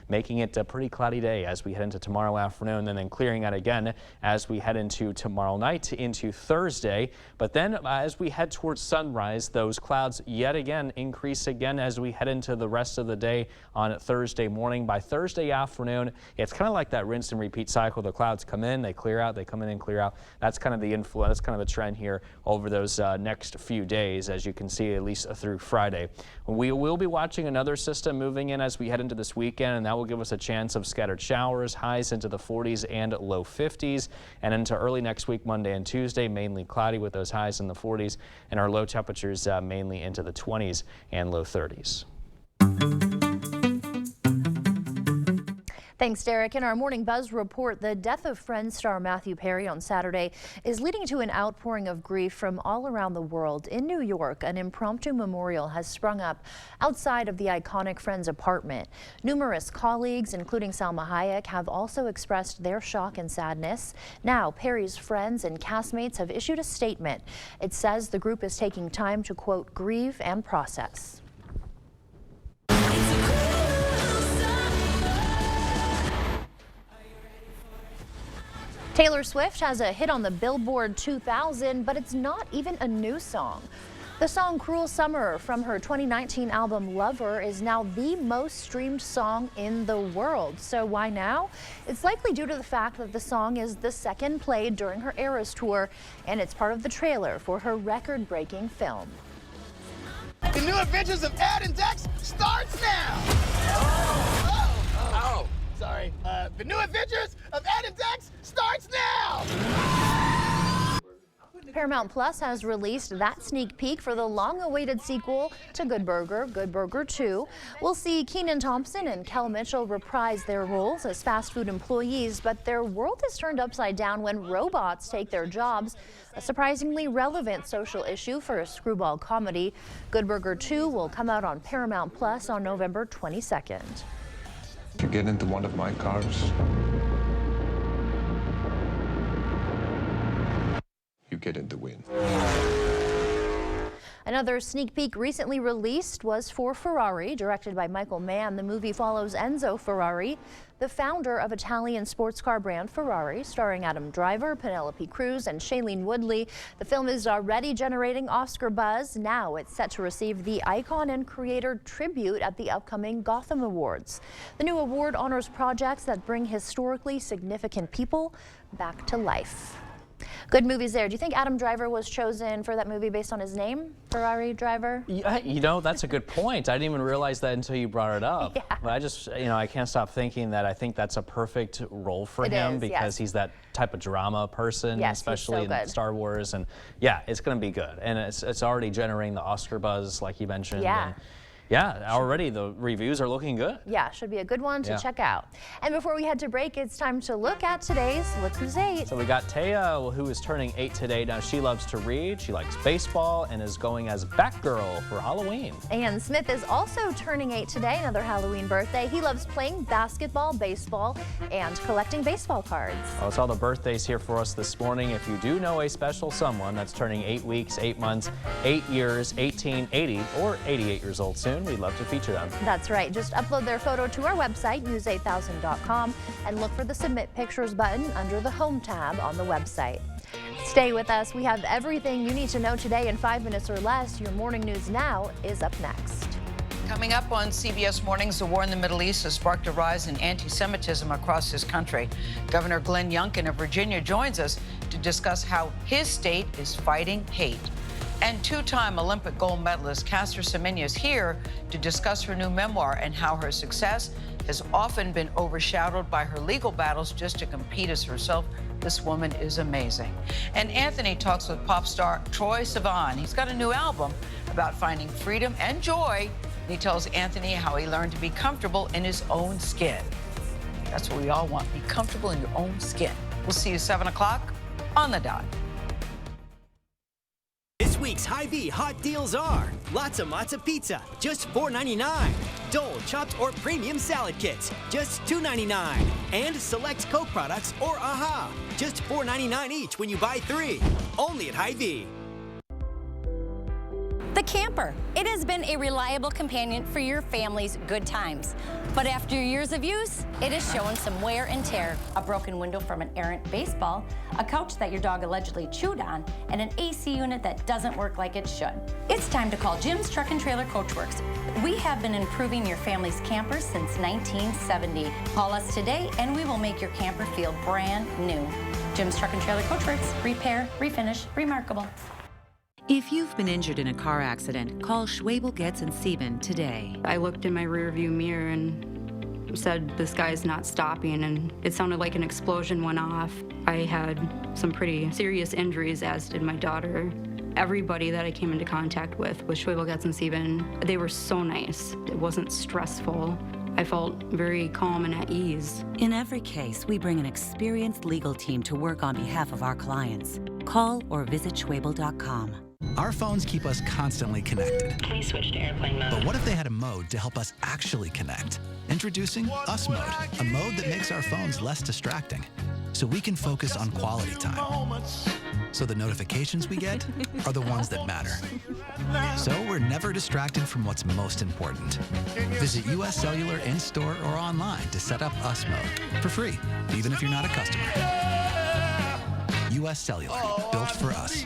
making it a pretty cloudy day as we head into tomorrow afternoon, and then clearing out again as we head into tomorrow night into Thursday. But then as we head towards sunrise, those clouds yet again increase again as we head into the rest of the day on Thursday morning. By Thursday afternoon, it's kind of like that rinse and repeat cycle. The clouds come in, they clear out, they come in and clear out. That's kind of the influence, that's kind of the trend here over those next few days, as you can see, at least through Friday. We will be watching another system moving in as we head into this weekend, and that will give us a chance of scattered showers, highs into the 40s and low 50s, and into early next week, Monday and Tuesday, mainly cloudy with those highs in the 40s, and our low temperatures mainly into the 20s and low 30s. Thanks, Derek. In our Morning Buzz report, the death of Friends star Matthew Perry on Saturday is leading to an outpouring of grief from all around the world. In New York, an impromptu memorial has sprung up outside of the iconic Friends apartment. Numerous colleagues, including Salma Hayek, have also expressed their shock and sadness. Now, Perry's friends and castmates have issued a statement. It says the group is taking time to, quote, grieve and process. Taylor Swift has a hit on the Billboard 2000, but it's not even a new song. The song Cruel Summer from her 2019 album Lover is now the most streamed song in the world. So why now? It's likely due to the fact that the song is the second played during her Eras tour, and it's part of the trailer for her record-breaking film. The new adventures of Ed and Dex starts now! Sorry. The new adventures of Ed and Dex starts now! Paramount Plus has released that sneak peek for the long-awaited sequel to Good Burger, Good Burger 2. We'll see Kenan Thompson and Kel Mitchell reprise their roles as fast food employees, but their world is turned upside down when robots take their jobs, a surprisingly relevant social issue for a screwball comedy. Good Burger 2 will come out on Paramount Plus on November 22nd. If you get into one of my cars, you get in the win. Another sneak peek recently released was for Ferrari, directed by Michael Mann. The movie follows Enzo Ferrari, the founder of Italian sports car brand Ferrari, starring Adam Driver, Penelope Cruz, and Shailene Woodley. The film is already generating Oscar buzz. Now it's set to receive the Icon and Creator tribute at the upcoming Gotham Awards. The new award honors projects that bring historically significant people back to life. Good movies there. Do you think Adam Driver was chosen for that movie based on his name, Ferrari Driver? Yeah, you know, that's a good point. I didn't even realize that until you brought it up. Yeah. But I just, you know, I can't stop thinking that I think that's a perfect role for him because he's that type of drama person, especially in Star Wars. And yeah, it's going to be good. And it's already generating the Oscar buzz, like you mentioned. Yeah. And yeah, already the reviews are looking good. Yeah, should be a good one to check out. And before we head to break, it's time to look at today's Look Who's 8. So we got Taya, who is turning 8 today. Now, she loves to read, she likes baseball, and is going as Batgirl for Halloween. And Smith is also turning 8 today, another Halloween birthday. He loves playing basketball, baseball, and collecting baseball cards. Well, it's all the birthdays here for us this morning. If you do know a special someone that's turning 8 weeks, 8 months, 8 years, 18, 80, or 88 years old soon, we'd love to feature them. That's right. Just upload their photo to our website, news8000.com, and look for the Submit Pictures button under the Home tab on the website. Stay with us. We have everything you need to know today in 5 minutes or less. Your Morning News Now is up next. Coming up on CBS Mornings, the war in the Middle East has sparked a rise in anti-Semitism across this country. Governor Glenn Youngkin of Virginia joins us to discuss how his state is fighting hate. And two-time Olympic gold medalist Caster Semenya is here to discuss her new memoir and how her success has often been overshadowed by her legal battles just to compete as herself. This woman is amazing. And Anthony talks with pop star Troye Sivan. He's got a new album about finding freedom and joy. He tells Anthony how he learned to be comfortable in his own skin. That's what we all want, be comfortable in your own skin. We'll see you 7 o'clock on the dot. This week's Hy-Vee hot deals are lots of matzo pizza, just $4.99. Dole chopped or premium salad kits, just $2.99. And select Coke products or AHA, just $4.99 each when you buy 3. Only at Hy-Vee. The camper. It has been a reliable companion for your family's good times. But after years of use, it is showing some wear and tear. A broken window from an errant baseball, a couch that your dog allegedly chewed on, and an AC unit that doesn't work like it should. It's time to call Jim's Truck and Trailer Coachworks. We have been improving your family's camper since 1970. Call us today and we will make your camper feel brand new. Jim's Truck and Trailer Coachworks. Repair, refinish, remarkable. If you've been injured in a car accident, call Schwabel, Getz & Sieben today. I looked in my rearview mirror and said, this guy's not stopping, and it sounded like an explosion went off. I had some pretty serious injuries, as did my daughter. Everybody that I came into contact with Schwabel, Getz & Sieben, they were so nice. It wasn't stressful. I felt very calm and at ease. In every case, we bring an experienced legal team to work on behalf of our clients. Call or visit Schwabel.com. Our phones keep us constantly connected. Can we switch to airplane mode? But what if they had a mode to help us actually connect? Introducing Us Mode, a mode that makes our phones less distracting, so we can focus on quality time. So the notifications we get are the ones that matter. So we're never distracted from what's most important. Visit US Cellular in-store or online to set up Us Mode for free, even if you're not a customer. US Cellular, built for us.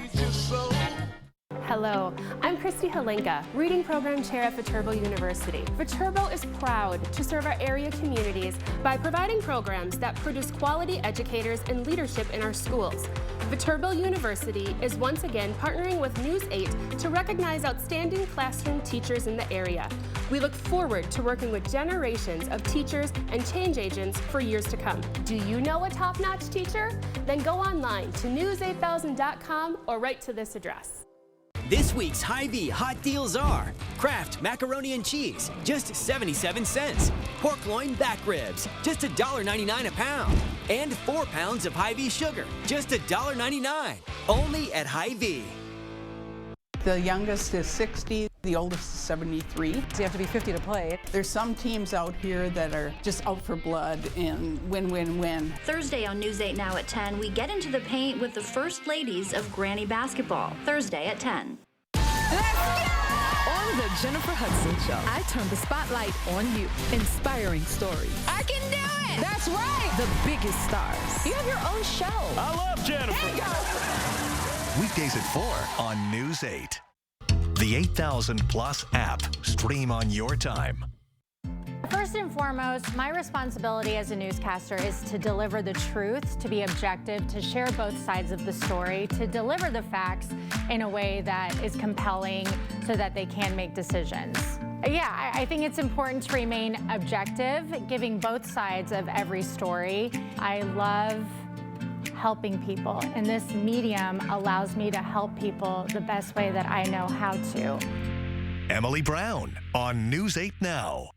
Hello, I'm Christy Halenka, Reading Program Chair at Viterbo University. Viterbo is proud to serve our area communities by providing programs that produce quality educators and leadership in our schools. Viterbo University is once again partnering with News 8 to recognize outstanding classroom teachers in the area. We look forward to working with generations of teachers and change agents for years to come. Do you know a top-notch teacher? Then go online to news8000.com or write to this address. This week's Hy-Vee hot deals are Kraft macaroni and cheese, just 77 cents. Pork loin back ribs, just $1.99 a pound. And 4 pounds of Hy-Vee sugar, just $1.99. Only at Hy-Vee. The youngest is 60, the oldest is 73. So you have to be 50 to play. There's some teams out here that are just out for blood and win, win, win. Thursday on News 8 Now at 10, we get into the paint with the first ladies of Granny basketball. Thursday at 10. On the Jennifer Hudson Show, I turn the spotlight on you. Inspiring stories. I can do it! That's right! The biggest stars. You have your own show. I love Jennifer. Weekdays at 4 on News 8. The 8000 Plus app. Stream on your time. First and foremost, my responsibility as a newscaster is to deliver the truth, to be objective, to share both sides of the story, to deliver the facts in a way that is compelling so that they can make decisions. Yeah, I think it's important to remain objective, giving both sides of every story. I love helping people, and this medium allows me to help people the best way that I know how to. Emily Brown on News 8 Now.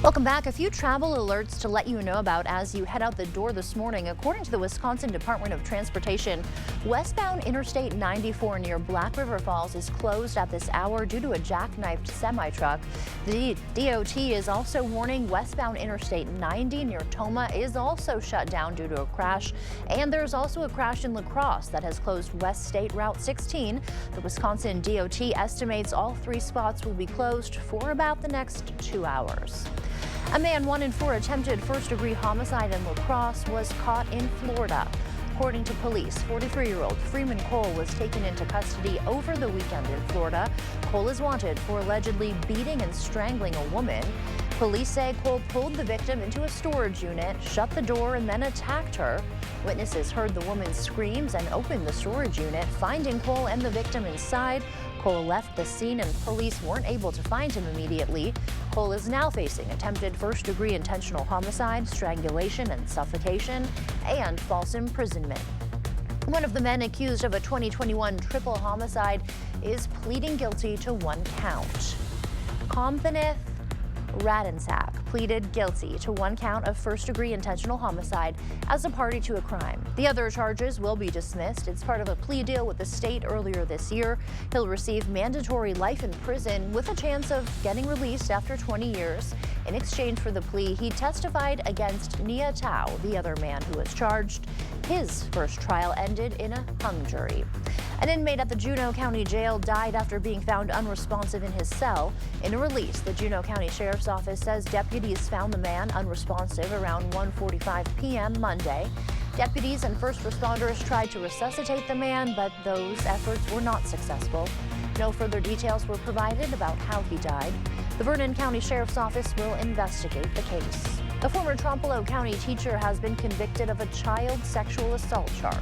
Welcome back. A few travel alerts to let you know about as you head out the door this morning. According to the Wisconsin Department of Transportation, westbound Interstate 94 near Black River Falls is closed at this hour due to a jackknifed semi-truck. The DOT is also warning westbound Interstate 90 near Toma is also shut down due to a crash. And there's also a crash in La Crosse that has closed West State Route 16. The Wisconsin DOT estimates all 3 spots will be closed for about the next 2 hours. A man wanted for attempted first-degree homicide in La Crosse was caught in Florida. According to police, 43-year-old Freeman Cole was taken into custody over the weekend in Florida. Cole is wanted for allegedly beating and strangling a woman. Police say Cole pulled the victim into a storage unit, shut the door, and then attacked her. Witnesses heard the woman's screams and opened the storage unit, finding Cole and the victim inside. Cole left the scene and police weren't able to find him immediately. Cole is now facing attempted first-degree intentional homicide, strangulation and suffocation, and false imprisonment. One of the men accused of a 2021 triple homicide is pleading guilty to 1 count. Comptoneth Radensack pleaded guilty to 1 count of first-degree intentional homicide as a party to a crime. The other charges will be dismissed. It's part of a plea deal with the state earlier this year. He'll receive mandatory life in prison with a chance of getting released after 20 years. In exchange for the plea, he testified against Nia Tao, the other man who was charged. His first trial ended in a hung jury. An inmate at the Juneau County Jail died after being found unresponsive in his cell. In a release, the Juneau County Sheriff's Office says deputies found the man unresponsive around 1:45 p.m. Monday. Deputies and first responders tried to resuscitate the man, but those efforts were not successful. No further details were provided about how he died. The Vernon County Sheriff's Office will investigate the case. A former Trompereau County teacher has been convicted of a child sexual assault charge.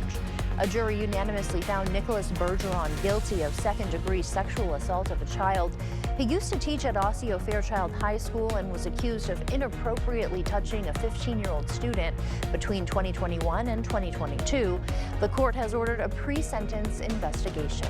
A jury unanimously found Nicholas Bergeron guilty of second-degree sexual assault of a child. He used to teach at Osseo Fairchild High School and was accused of inappropriately touching a 15-year-old student between 2021 and 2022. The court has ordered a pre-sentence investigation.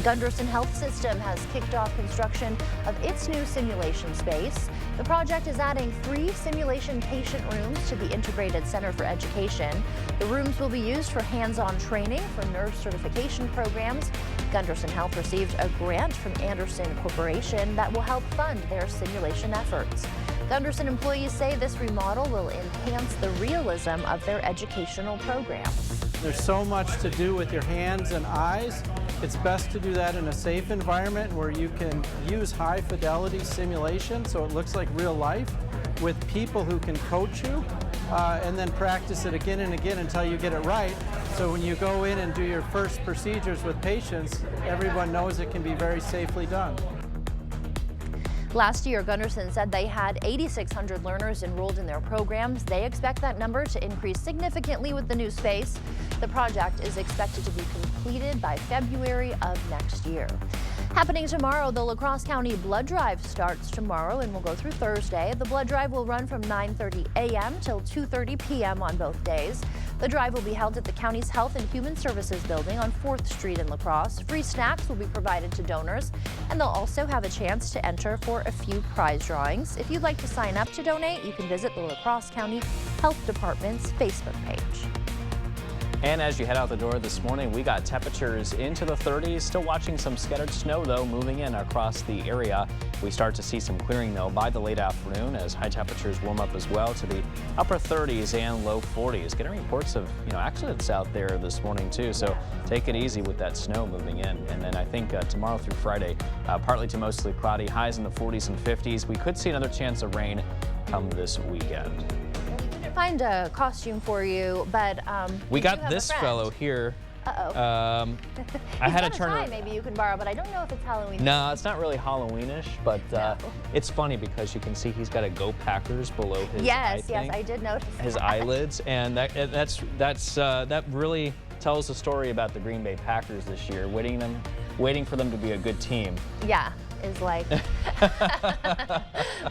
Gunderson Health System has kicked off construction of its new simulation space. The project is adding 3 simulation patient rooms to the Integrated Center for Education. The rooms will be used for hands-on training for nurse certification programs. Gunderson Health received a grant from Anderson Corporation that will help fund their simulation efforts. Gunderson employees say this remodel will enhance the realism of their educational programs. There's so much to do with your hands and eyes. It's best to do that in a safe environment where you can use high fidelity simulation so it looks like real life with people who can coach you and then practice it again and again until you get it right. So when you go in and do your first procedures with patients, everyone knows it can be very safely done. Last year, Gunderson said they had 8,600 learners enrolled in their programs. They expect that number to increase significantly with the new space. The project is expected to be completed by February of next year. Happening tomorrow, the La Crosse County Blood Drive starts tomorrow and will go through Thursday. The blood drive will run from 9:30 a.m. till 2:30 p.m. on both days. The drive will be held at the county's Health and Human Services building on 4th Street in La Crosse. Free snacks will be provided to donors, and they'll also have a chance to enter for a few prize drawings. If you'd like to sign up to donate, you can visit the La Crosse County Health Department's Facebook page. And as you head out the door this morning, we got temperatures into the 30s. Still watching some scattered snow, though, moving in across the area. We start to see some clearing, though, by the late afternoon as high temperatures warm up as well to the upper 30s and low 40s. Getting reports of, accidents out there this morning, too. So take it easy with that snow moving in. And then I think tomorrow through Friday, partly to mostly cloudy, highs in the 40s and 50s. We could see another chance of rain come this weekend. Find a costume for you, but we got this fellow here. Uh-oh. I had to turn turn. Maybe you can borrow, but I don't know if it's Halloween. No, it's not really Halloweenish, but it's funny because you can see he's got a Go Packers below his. Yes, I did notice his that. eyelids, and that really tells the story about the Green Bay Packers this year, waiting for them to be a good team. Yeah. Is like,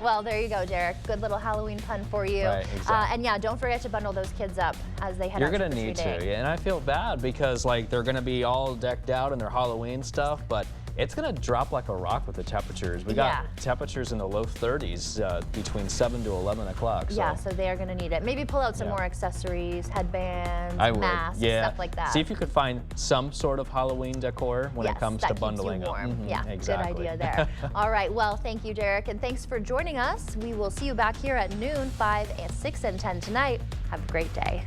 well, there you go, Derek. Good little Halloween pun for you. Right, exactly. And yeah, don't forget to bundle those kids up as they head You're out gonna to need day. to, yeah, and I feel bad because they're gonna be all decked out in their Halloween stuff, but it's gonna drop like a rock with the temperatures. We got temperatures in the low 30s between 7 to 11 o'clock. So. Yeah, so they are gonna need it. Maybe pull out some more accessories, headbands, masks, stuff like that. See if you could find some sort of Halloween decor when it comes to bundling up. Yeah, exactly. Good idea there. All right, well, thank you, Derek, and thanks for joining us. We will see you back here at noon, 5, 6, and 10 tonight. Have a great day.